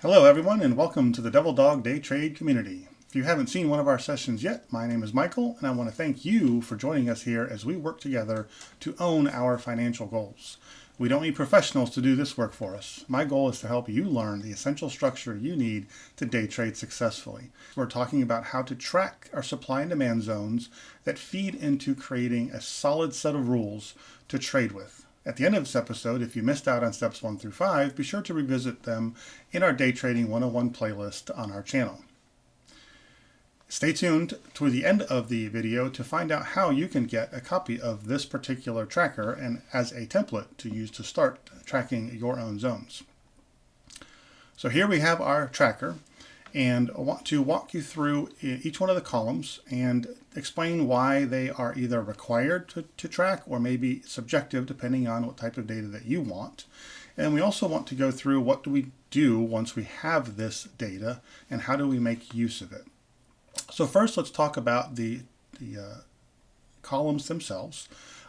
Hello everyone and welcome to the Devil Dog Day Trade community. If you haven't seen one of our sessions yet, my name is Michael and I want to thank you for joining us here as we work together to own our financial goals. We don't need professionals to do this work for us. My goal is to help you learn the essential structure you need to day trade successfully. We're talking about how to track our supply and demand zones that feed into creating a solid set of rules to trade with. At the end of this episode, if you missed out on steps 1 through 5, be sure to revisit them in our Day Trading 101 playlist on our channel. Stay tuned to the end of the video to find out how you can get a copy of this particular tracker and as a template to use to start tracking your own zones. So here we have our tracker, and I want to walk you through each one of the columns and explain why they are either required to track or maybe subjective depending on what type of data that you want. And we also want to go through what do we do once we have this data and how do we make use of it. So first let's talk about the columns themselves.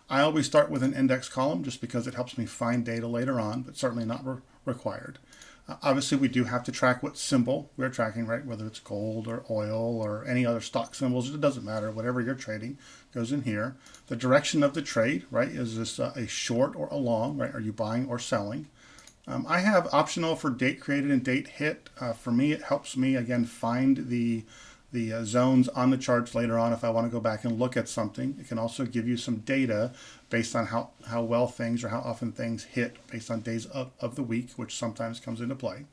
I always start with an index column just because it helps me find data later on, but certainly not required. Obviously, we do have to track what symbol we're tracking, right? Whether it's gold or oil or any other stock symbols, it doesn't matter. Whatever you're trading goes in here. The direction of the trade, right? Is this a short or a long, right? Are you buying or selling? I have optional for date created and date hit. For me, it helps me, again, find the zones on the charts later on if I want to go back and look at something. It can also give you some data based on how well things or how often things hit based on days of the week, which sometimes comes into play.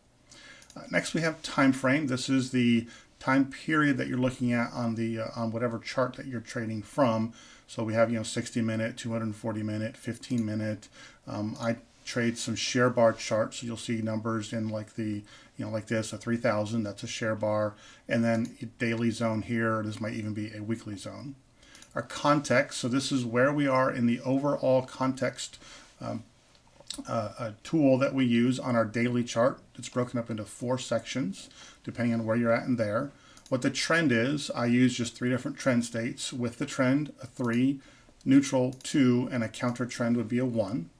Next we have time frame. This is the time period that you're looking at on the on whatever chart that you're trading from. So we have 60-minute, 240-minute, 15-minute. I trade some share bar charts, so you'll see numbers in like the like this, a 3000, that's a share bar, and then a daily zone here. This might even be a weekly zone. Our context, so this is where we are in the overall context tool that we use on our daily chart. It's broken up into 4 sections depending on where you're at in there. What the trend is, I use just 3 different trend states. With the trend, a 3, neutral 2, and a counter trend would be a 1.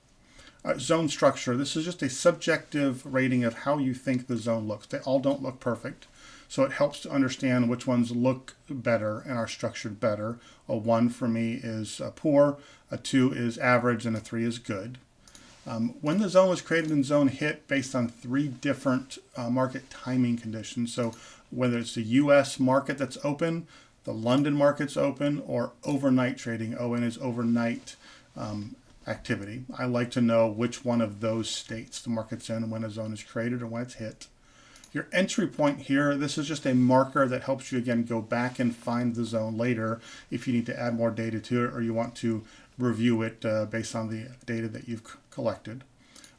Zone structure, this is just a subjective rating of how you think the zone looks. They all don't look perfect, so it helps to understand which ones look better and are structured better. A 1 for me is poor, a 2 is average, and a 3 is good. When the zone was created in zone hit based on 3 different market timing conditions, so whether it's the US market that's open, the London market's open, or overnight trading. ON is overnight activity. I like to know which one of those states the market's in when a zone is created or when it's hit. Your entry point here, this is just a marker that helps you again go back and find the zone later if you need to add more data to it or you want to review it based on the data that you've collected.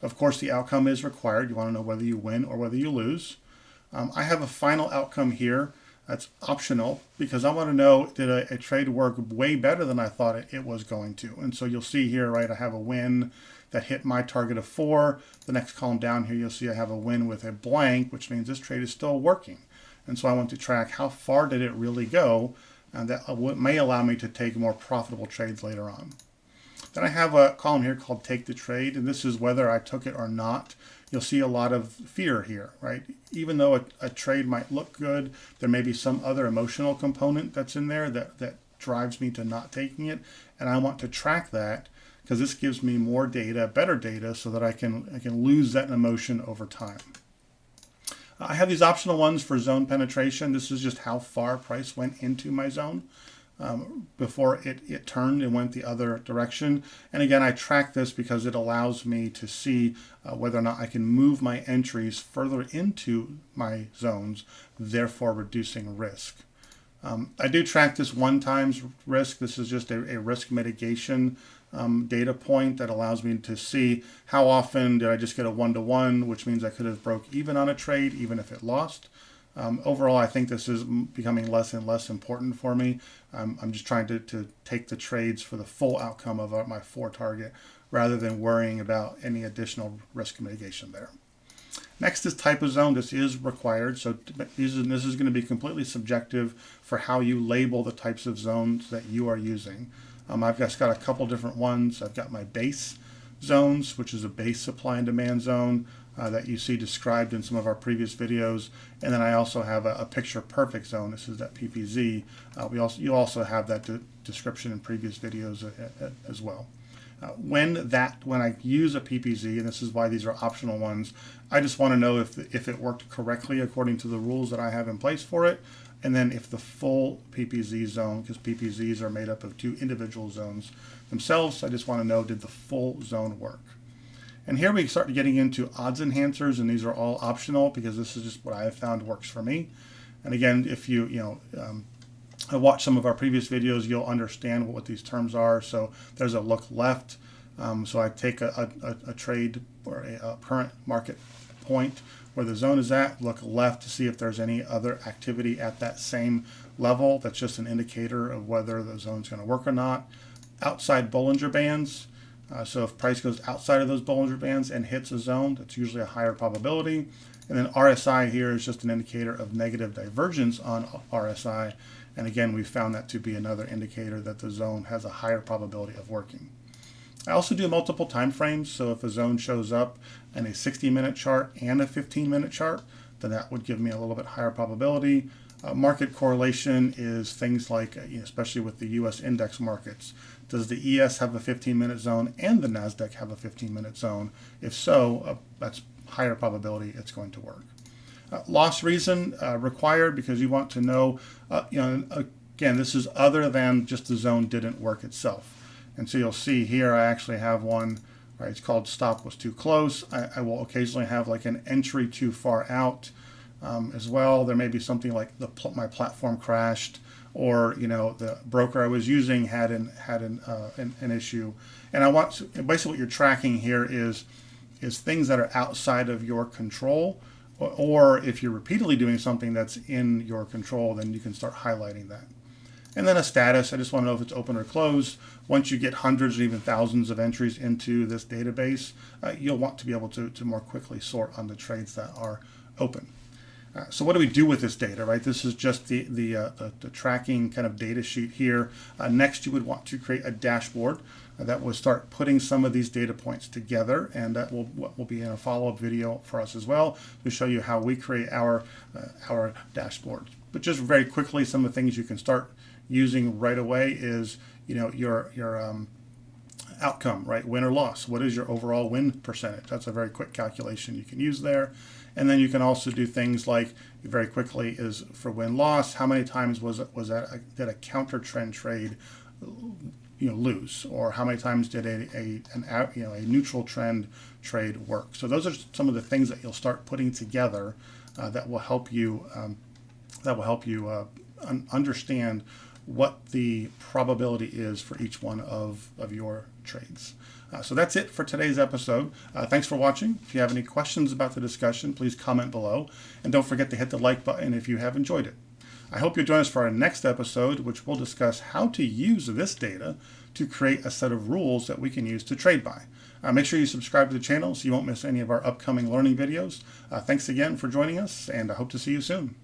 Of course, the outcome is required. You want to know whether you win or whether you lose. I have a final outcome here. That's optional because I want to know, did a trade work way better than I thought it was going to? And so you'll see here, right, I have a win that hit my target of 4. The next column down here, you'll see I have a win with a blank, which means this trade is still working. And so I want to track how far did it really go, and that may allow me to take more profitable trades later on. Then I have a column here called Take the Trade, and this is whether I took it or not. You'll see a lot of fear here, right? Even though a trade might look good, there may be some other emotional component that's in there that drives me to not taking it, and I want to track that because this gives me more data, better data, so that I can lose that emotion over time. I have these optional ones for zone penetration. This is just how far price went into my zone before it turned and went the other direction. And again, I track this because it allows me to see whether or not I can move my entries further into my zones, therefore reducing risk. I do track this 1 times risk. This is just a risk mitigation data point that allows me to see how often did I just get a 1-to-1, which means I could have broke even on a trade, even if it lost. Overall, I think this is becoming less and less important for me. I'm just trying to take the trades for the full outcome of my 4 target rather than worrying about any additional risk mitigation there. Next is type of zone. This is required, so this is going to be completely subjective for how you label the types of zones that you are using. I've just got a couple different ones. I've got my base zones, which is a base supply and demand zone. that you see described in some of our previous videos. And then I also have a picture perfect zone. This is that PPZ. You also have that description in previous videos as well. When I use a PPZ, and this is why these are optional ones, I just want to know if it worked correctly according to the rules that I have in place for it, and then if the full PPZ zone, because PPZs are made up of 2 individual zones themselves, I just want to know, did the full zone work? And here we start getting into odds enhancers, and these are all optional because this is just what I have found works for me. And again, if you watch some of our previous videos, you'll understand what these terms are. So there's a look left. So I take a trade or a current market point where the zone is at, look left to see if there's any other activity at that same level. That's just an indicator of whether the zone's going to work or not. Outside Bollinger Bands. So if price goes outside of those Bollinger Bands and hits a zone, that's usually a higher probability. And then RSI here is just an indicator of negative divergence on RSI. And again, we found that to be another indicator that the zone has a higher probability of working. I also do multiple time frames. So if a zone shows up in a 60-minute chart and a 15-minute chart, then that would give me a little bit higher probability. Market correlation is things like, especially with the U.S. index markets, does the ES have a 15-minute zone and the NASDAQ have a 15-minute zone? If so, that's higher probability it's going to work. Loss reason required because you want to know, again, this is other than just the zone didn't work itself. And so you'll see here I actually have one, right? It's called stop was too close. I will occasionally have like an entry too far out as well. There may be something like my platform crashed, or the broker I was using had an issue. And I want basically what you're tracking here is things that are outside of your control, or if you're repeatedly doing something that's in your control, then you can start highlighting that. And then a status, I just want to know if it's open or closed. Once you get hundreds or even thousands of entries into this database, you'll want to be able to more quickly sort on the trades that are open. So what do we do with this data, right? This is just the tracking kind of data sheet here. Next, you would want to create a dashboard that will start putting some of these data points together, and that will be in a follow-up video for us as well to show you how we create our dashboard. But just very quickly, some of the things you can start using right away is your outcome, right? Win or loss. What is your overall win percentage? That's a very quick calculation you can use there. And then you can also do things like, very quickly, is for win-loss, how many times did a counter trend trade lose, or how many times did a neutral trend trade work? So those are some of the things that you'll start putting together that will help you understand what the probability is for each one of your trades. So that's it for today's episode. Thanks for watching. If you have any questions about the discussion, please comment below. And don't forget to hit the like button if you have enjoyed it. I hope you'll join us for our next episode, which will discuss how to use this data to create a set of rules that we can use to trade by. Make sure you subscribe to the channel so you won't miss any of our upcoming learning videos. Thanks again for joining us, and I hope to see you soon.